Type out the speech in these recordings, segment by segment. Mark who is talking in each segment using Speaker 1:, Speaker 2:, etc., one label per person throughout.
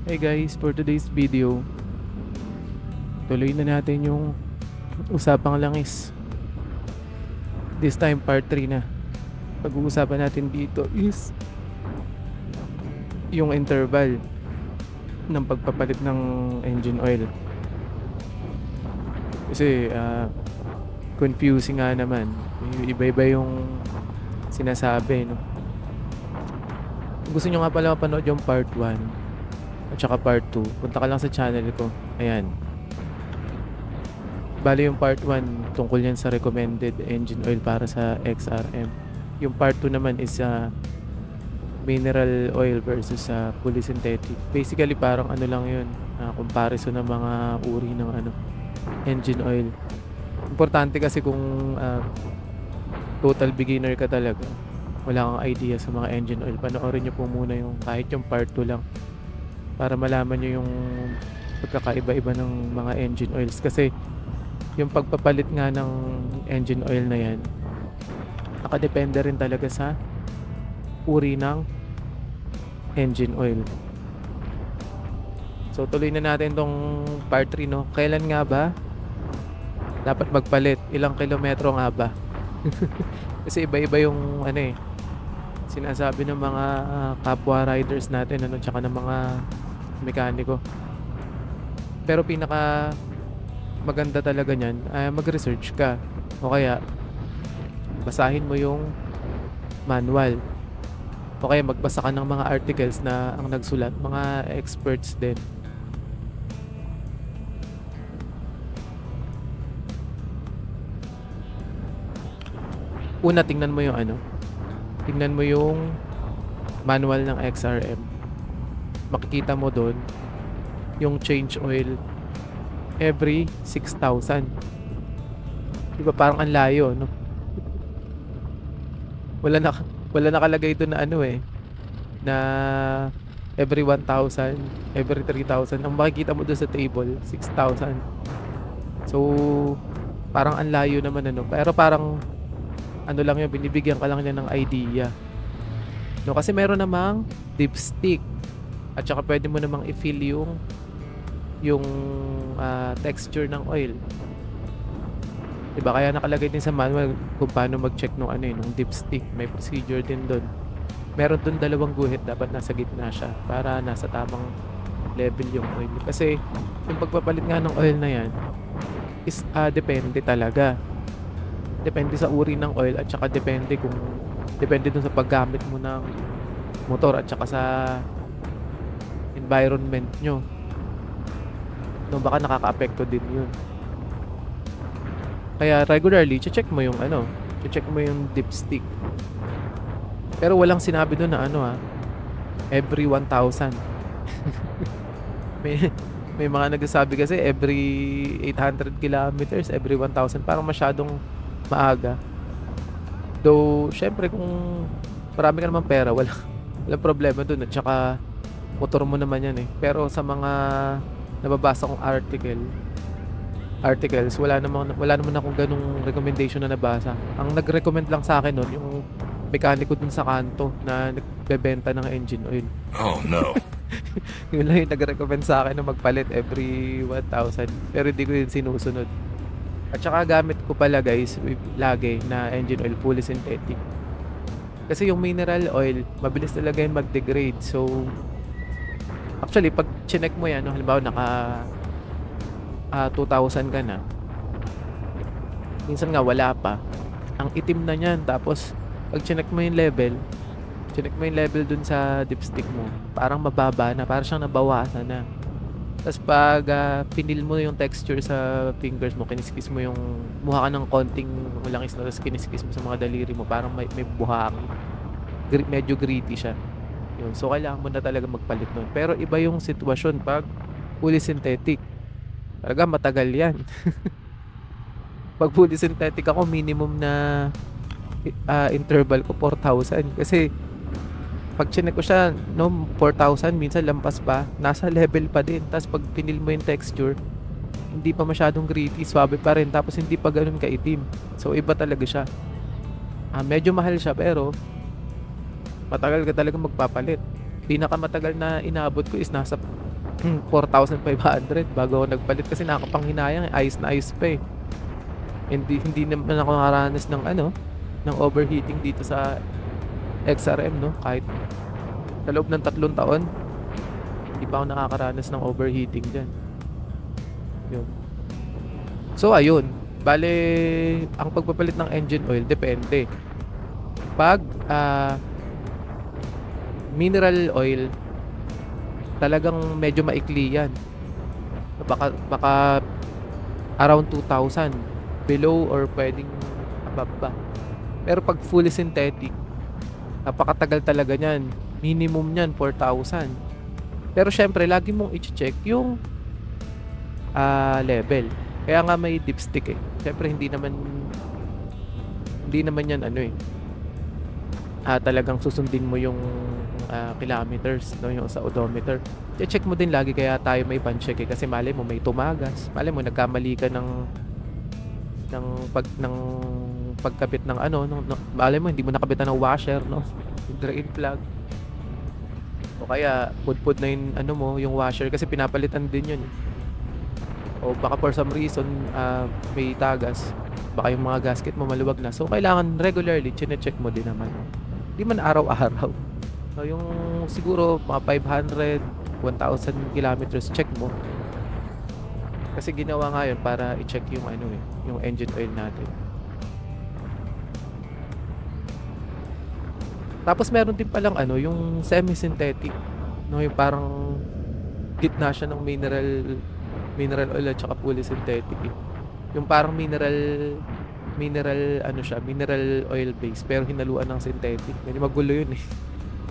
Speaker 1: Hey guys, for today's video, tuloy na natin yung usapang langis. This time part 3 na. Pag-uusapan natin dito is yung interval ng pagpapalit ng engine oil. Kasi confusing nga naman. Iba-iba yung sinasabi, no? Kung gusto nyo nga pala mapanood yung part 1 at saka part 2, punta ka lang sa channel ko. Ayan. Bali yung part 1 tungkol yan sa recommended engine oil para sa XRM. Yung part 2 naman is mineral oil versus fully synthetic. Basically parang ano lang yun, comparison ng mga uri ng engine oil. Importante kasi kung total beginner ka talaga, wala kang idea sa mga engine oil, panoorin nyo po muna yung kahit yung part 2 lang para malaman nyo yung pagkakaiba-iba ng mga engine oils. Kasi yung pagpapalit nga ng engine oil na yan, nakadepende rin talaga sa uri ng engine oil. So tuloy na natin tong part 3, no? Kailan nga ba dapat magpalit? Ilang kilometro nga ba? Kasi iba-iba yung sinasabi ng mga kapwa riders natin, tsaka ng mga mekaniko. Pero pinaka maganda talaga niyan ay mag-research ka, o kaya basahin mo yung manual, o kaya magbasa ka ng mga articles na ang nagsulat, mga experts din. Una, tingnan mo yung manual ng XRM. Makikita mo doon yung change oil every 6,000. Diba parang ang layo, no? Wala nakalagay doon na na every 1,000, every 3,000. Ang makikita mo doon sa table, 6,000. So parang ang layo naman, pero parang lang yun, binibigyan ka lang niya ng idea, no? Kasi meron namang dipstick, at saka pwede mo namang i-fill yung texture ng oil, diba? Kaya nakalagay din sa manual kung paano mag-check nung dipstick. May procedure din doon. Meron doon 2 guhit, dapat nasa gitna siya para nasa tamang level yung oil. Kasi yung pagpapalit nga ng oil na yan is depende talaga. Depende sa uri ng oil, at saka depende dun sa paggamit mo ng motor, at saka sa environment nyo, no? Baka nakaka-apekto din yun. Kaya regularly check mo yung dipstick. Pero walang sinabi doon na every 1,000. may mga nagsasabi kasi every 800 kilometers, every 1,000. Parang masyadong maaga. Though syempre kung marami ka naman pera, walang problema doon, at saka motor mo naman yan eh. Pero sa mga nababasa kong articles, wala naman akong ganung recommendation na nabasa. Ang nag-recommend lang sa akin noon yung mekaniko dun sa kanto na nagbebenta ng engine oil.
Speaker 2: Oh no.
Speaker 1: Yun lang yung nag-recommend sa akin na magpalit every 1,000. Pero hindi ko yun sinusunod. At saka gamit ko pala guys lagi na engine oil fully synthetic. Kasi yung mineral oil, mabilis talaga yung mag-degrade. So actually pag chinek mo yan, halimbawa naka 2,000 ka na, minsan nga wala pa, ang itim na niyan. Tapos pag chinek mo yung level dun sa dipstick mo, parang mababa na, parang siyang nabawasan na. Tapos pag pinil mo yung texture sa fingers mo, kiniskis mo yung mukha ka ng konting langis na, tapos kiniskis mo sa mga daliri mo, parang may buhang, medyo gritty siya yun. So kailangan mo na talaga magpalit nun. Pero iba yung sitwasyon pag fully synthetic, talaga matagal yan. Pag fully synthetic ako, minimum na interval ko 4,000. Kasi pag chinek ko siya, 4,000, minsan lampas pa, nasa level pa din. Tapos pag pinil mo yung texture, hindi pa masyadong gritty, swabe pa rin. Tapos hindi pa ganun kaitim. So iba talaga siya. Medyo mahal siya, pero matagal ka talaga magpapalit. Pinakamatagal na inabot ko is nasa 4,500 bago ako nagpalit kasi nakakapanghinayang, ayos na ayos pa, eh. Hindi naman ako nakaranas ng ano, ng overheating dito sa XRM 'no, kahit sa loob ng 3 taon, hindi pa ako nakakaranas ng overheating diyan, yun. So ayun, bale ang pagpapalit ng engine oil depende. 'Pag, mineral oil, talagang medyo maikli yan. Baka around 2,000 below or puwedeng above pa. Pero 'pag fully synthetic, napakatagal talaga niyan. Minimum niyan 4,000. Pero siyempre lagi mong iche-check yung, level. Kaya nga may dipstick, eh. Siyempre hindi naman yan ano, eh, talagang susundin mo yung, kilometers 'no, yung sa odometer. I-check mo din lagi kaya tayo may pan-check, eh, kasi malay mo may tumagas, malay mo nagkamali ka ng pagkabit ng ano, malay mo hindi mo nakabitan ng washer 'no, yung drain plug. O kaya pudpud na yung ano mo, yung washer kasi pinapalitan din yun, eh. O baka for some reason, may tagas, baka yung mga gasket mo maluwag na. So kailangan regularly chine-check mo din naman. Hindi man araw-araw. So yung siguro mga 500, 1,000 kilometers check mo. Kasi ginawa nga yun para i-check yung ano, eh, yung engine oil natin. Tapos meron din palang ano, yung semi-synthetic, no, yung parang gitna siya ng mineral oil at saka fully synthetic, eh. Yung parang mineral ano siya, mineral oil base pero hinaluan ng synthetic. Medyo magulo yun, eh.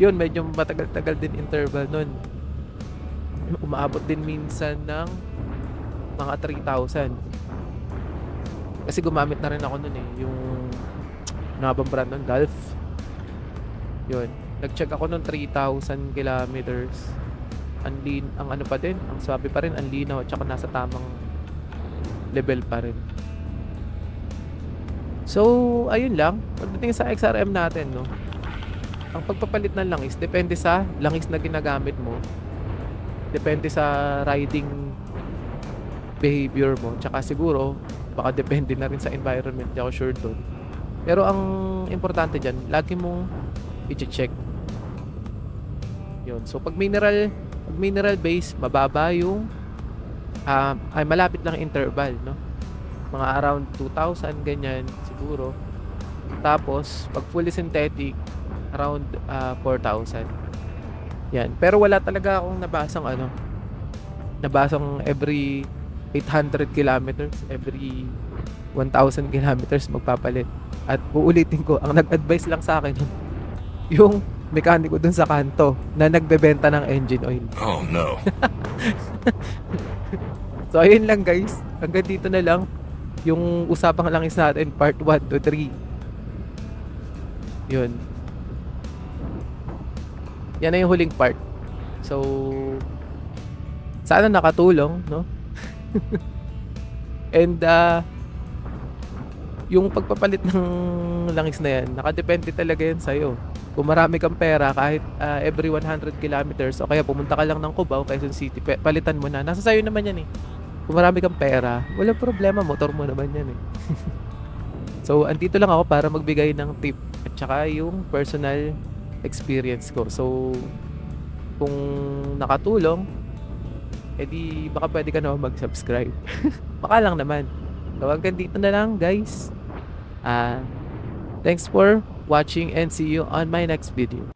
Speaker 1: Yun, medyo matagal-tagal din interval nun. Umaabot din minsan ng mga 3,000. Kasi gumamit na rin ako nun, eh, yung ano nga bang brand nun? Gulf. Yun, nag-check ako nung 3,000 kilometers. Ang ano pa din, ang swabe pa rin, ang linaw at saka nasa tamang level pa rin. So, ayun lang. Pagdating sa XRM natin, no, ang pagpapalit ng langis depende sa langis na ginagamit mo. Depende sa riding behavior mo. Tsaka siguro, baka depende na rin sa environment. Di ako sure dun. Pero ang importante dyan, lagi mong i-check. Yun. So, pag mineral base, mababa yung ay malapit lang interval, no? Mga around 2,000 ganyan siguro. Tapos, pag fully synthetic, around 4,000. Yan. Pero wala talaga akong nabasang every 800 kilometers, every 1,000 kilometers magpapalit. At uulitin ko, ang nag-advise lang sa akin yung mekaniko dun sa kanto na nagbebenta ng engine oil.
Speaker 2: Oh no.
Speaker 1: So ayun lang guys, hanggang dito na lang yung usapang langis natin part 1 to 3. Yun. Yan na yung huling part. So sana nakatulong, no? And yung pagpapalit ng langis na yan, nakadepende talaga yan sa'yo. Kung marami kang pera, kahit every 100 kilometers o kaya pumunta ka lang ng Cubao, Quezon City, palitan mo na. Nasa sayo naman yan, eh. Kung marami kang pera, walang problema, motor mo naman yan, eh. So, andito lang ako para magbigay ng tip at saka yung personal experience ko. So, kung nakatulong, edi baka pwede ka naman mag-subscribe. Baka lang naman. So, hanggang dito na lang, guys. Thanks for watching and see you on my next video.